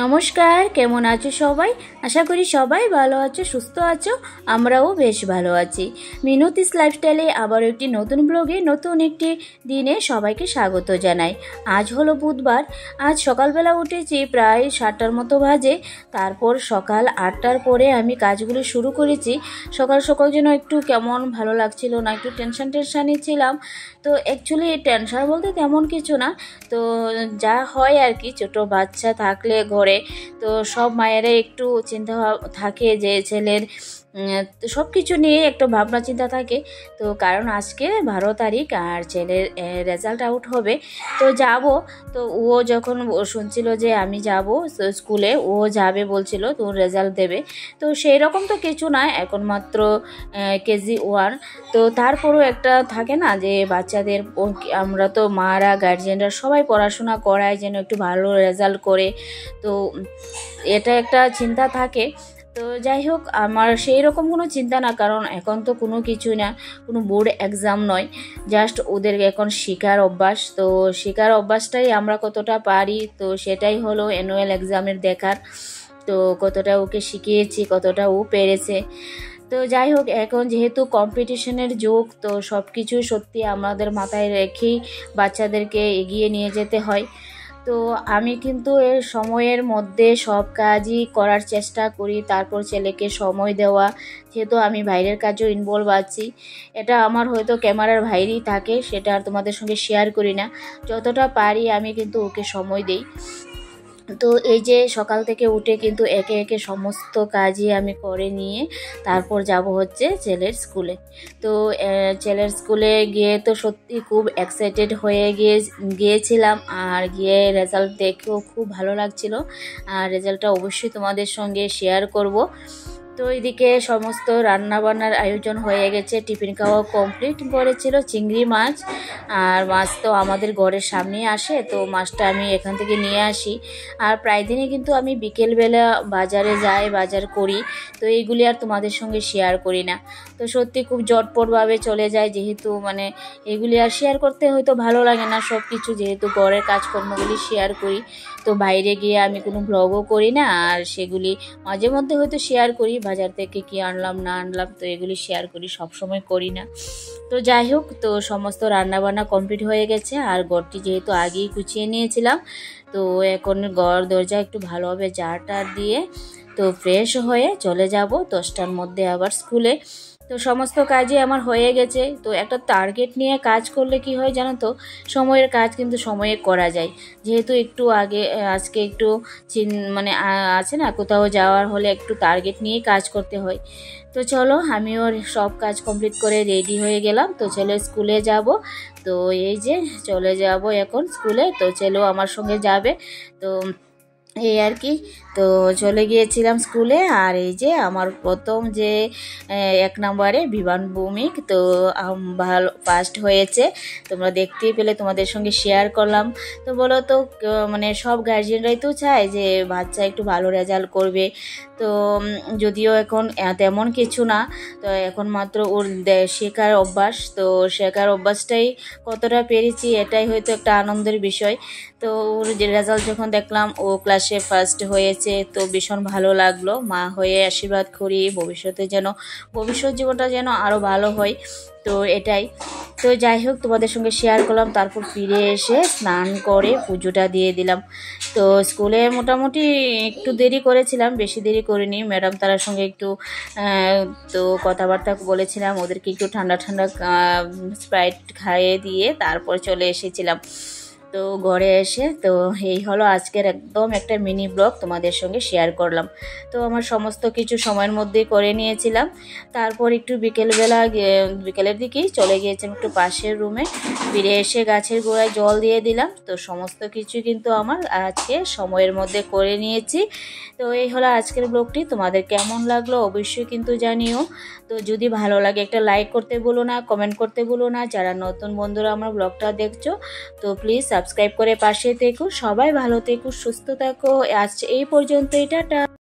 নমস্কার, কেমন আছো সবাই? আশা করি সবাই ভালো আছো, সুস্থ আছো। আমরাও বেশ ভালো আছি। মিনতিস লাইফস্টাইলে আবার একটি নতুন ব্লগে নতুন একটি দিনে সবাইকে স্বাগত জানাই। আজ হলো বুধবার। আজ সকালবেলা উঠেছি প্রায় 7টার মতো বাজে। তারপর সকাল 8টার পরে আমি কাজগুলো শুরু করেছি। সকাল সকাল যেন একটু কেমন ভালো লাগছিল না, একটু টেনশানই ছিলাম। তো অ্যাকচুয়ালি টেনশন বলতে তেমন কিছু না, তো যা হয় আর কি, ছোটো বাচ্চা থাকলে ঘরে তো সব মায়েরা একটু চিন্তা থাকে যে ছেলের সব কিছু নিয়ে একটা ভাবনা চিন্তা থাকে। তো কারণ আজকে 12 তারিখ আর ছেলের রেজাল্ট আউট হবে, তো যাব। তো ও যখন শুনছিল যে আমি যাব স্কুলে, ও যাবে বলছিল, তো রেজাল্ট দেবে। তো সেই রকম তো কিছু না, এখন মাত্র কেজি 1। তো তারপরও একটা থাকে না যে বাচ্চাদের, আমরা তো মারা গার্জিয়ানরা সবাই পড়াশোনা করায় যেন একটু ভালো রেজাল্ট করে, তো এটা একটা চিন্তা থাকে। তো যাই হোক, আমার সেই রকম কোনো চিন্তা না, কারণ এখন তো কোনো কিছু না, কোনো বোর্ড এক্সাম নয়, জাস্ট ওদের এখন শেখার অভ্যাস। তো শেখার অভ্যাসটাই আমরা কতটা পারি, তো সেটাই হলো অ্যানুয়াল এক্সামের দেখার। তো কতটা ওকে শিখিয়েছি, কতটা ও পেরেছে। তো যাই হোক, এখন যেহেতু কম্পিটিশনের যুগ, তো সব কিছুই সত্যি আমাদের মাথায় রেখেই বাচ্চাদেরকে এগিয়ে নিয়ে যেতে হয়। তো আমি কিন্তু এর সময়ের মধ্যে সব কাজই করার চেষ্টা করি, তারপর ছেলেকে সময় দেওয়া। যেহেতু আমি বাইরের কাজেও ইনভলভ আছি, এটা আমার হয়তো ক্যামেরার বাইরেই থাকে, সেটা আর তোমাদের সঙ্গে শেয়ার করি না। যতটা পারি আমি কিন্তু ওকে সময় দিই। তো এই যে সকাল থেকে উঠে কিন্তু একে একে সমস্ত কাজই আমি করে নিয়ে তারপর যাব হচ্ছে ছেলের স্কুলে। তো ছেলের স্কুলে গিয়ে তো সত্যি খুব এক্সাইটেড হয়ে গিয়েছিলাম, আর গিয়ে রেজাল্ট দেখেও খুব ভালো লাগছিল। আর রেজাল্টটা অবশ্যই তোমাদের সঙ্গে শেয়ার করব। তো এদিকে সমস্ত রান্নাবান্নার আয়োজন হয়ে গেছে, টিফিন খাওয়া কমপ্লিট করেছিল। চিংড়ি মাছ, আর মাছ তো আমাদের ঘরের সামনেই আসে, তো মাছটা আমি এখান থেকে নিয়ে আসি। আর প্রায় দিনই কিন্তু আমি বিকেলবেলা বাজারে যাই, বাজার করি, তো এইগুলি আর তোমাদের সঙ্গে শেয়ার করি না। তো সত্যি খুব জটপটভাবে চলে যায়, যেহেতু মানে এগুলি আর শেয়ার করতে হয়তো ভালো লাগে না সব কিছু, যেহেতু ঘরের কাজকর্মগুলি শেয়ার করি। তো বাইরে গিয়ে আমি কোনো ব্লগও করি না, আর সেগুলি মাঝে মধ্যে হয়তো শেয়ার করি, বাজার থেকে কি আনলাম না আনলাম, তো এগুলি শেয়ার করি, সবসময় করি না। তো যাই হোক, তো সমস্ত রান্নাবান্না কমপ্লিট হয়ে গেছে, আর ঘরটি যেহেতু আগেই গুছিয়ে নিয়েছিলাম, তো এখন ঘর দরজা একটু ভালোভাবে ঝাড় দিয়ে তো ফ্রেশ হয়ে চলে যাব 10টার মধ্যে আবার স্কুলে। তো সমস্ত কাজই আমার হয়ে গেছে। তো একটা টার্গেট নিয়ে কাজ করলে কি হয় জানো তো, সময়ের কাজ কিন্তু সময়ে করা যায়। যেহেতু একটু আগে আজকে একটু মানে আছে না, কোথাও যাওয়ার হলে একটু টার্গেট নিয়ে কাজ করতে হয়। তো চলো, আমিও সব কাজ কমপ্লিট করে রেডি হয়ে গেলাম। তো ছেলে স্কুলে যাব, তো এই যে চলে যাব এখন স্কুলে। তো ছেলেও আমার সঙ্গে যাবে, তো এই আর কি। তো চলে গিয়েছিলাম স্কুলে, আর এই যে আমার প্রথম যে 1 নম্বরে বিমান ভৌমিক, তো ভালো ফার্স্ট হয়েছে, তোমরা দেখতেই পেলে, তোমাদের সঙ্গে শেয়ার করলাম। তো বলো তো, মানে সব গার্জিয়ানরাই তো চায় যে বাচ্চা একটু ভালো রেজাল্ট করবে। তো যদিও এখন তেমন কিছু না, তো এখন মাত্র ওর শেখার অভ্যাস, তো শেখার অভ্যাসটাই কতটা পেরেছি এটাই হয়তো একটা আনন্দের বিষয়। তো ওর যে রেজাল্ট যখন দেখলাম ও ক্লাসে ফার্স্ট হয়েছে, তো ভীষণ ভালো লাগলো। মা হয়ে আশীর্বাদ করি ভবিষ্যৎ জীবনটা যেন আরও ভালো হয়, তো এটাই। তো যাই হোক, তোমাদের সঙ্গে শেয়ার করলাম। তারপর ফিরে এসে স্নান করে পুজোটা দিয়ে দিলাম। তো স্কুলে মোটামুটি একটু দেরি করেছিলাম, বেশি দেরি করিনি। ম্যাডাম তার সঙ্গে একটু তো কথাবার্তা বলেছিলাম, ওদেরকে একটু ঠান্ডা স্প্রাইট খাইয়ে দিয়ে তারপর চলে এসেছিলাম। তো ঘরে এসে তো এই হলো আজকের একদম একটা মিনি ব্লগ তোমাদের সঙ্গে শেয়ার করলাম। তো আমার সমস্ত কিছু সময়ের মধ্যেই করে নিয়েছিলাম। তারপর একটু বিকেলের দিকেই চলে গিয়েছিলাম একটু পাশের রুমে, ফিরে এসে গাছের গোড়ায় জল দিয়ে দিলাম। তো সমস্ত কিছু কিন্তু আমার আজকে সময়ের মধ্যে করে নিয়েছি। তো এই হলো আজকের ব্লগটি, তোমাদের কেমন লাগলো অবশ্যই কিন্তু জানিও। তো যদি ভালো লাগে একটা লাইক করতে ভুলো না, কমেন্ট করতে ভুলো না। যারা নতুন বন্ধুরা আমার ব্লগটা দেখছো, তো প্লিজ সাবস্ক্রাইব করে পাশে থেকো। সবাই ভালো থেকো, সুস্থ থাকো। আজ এই পর্যন্তই, টাটা।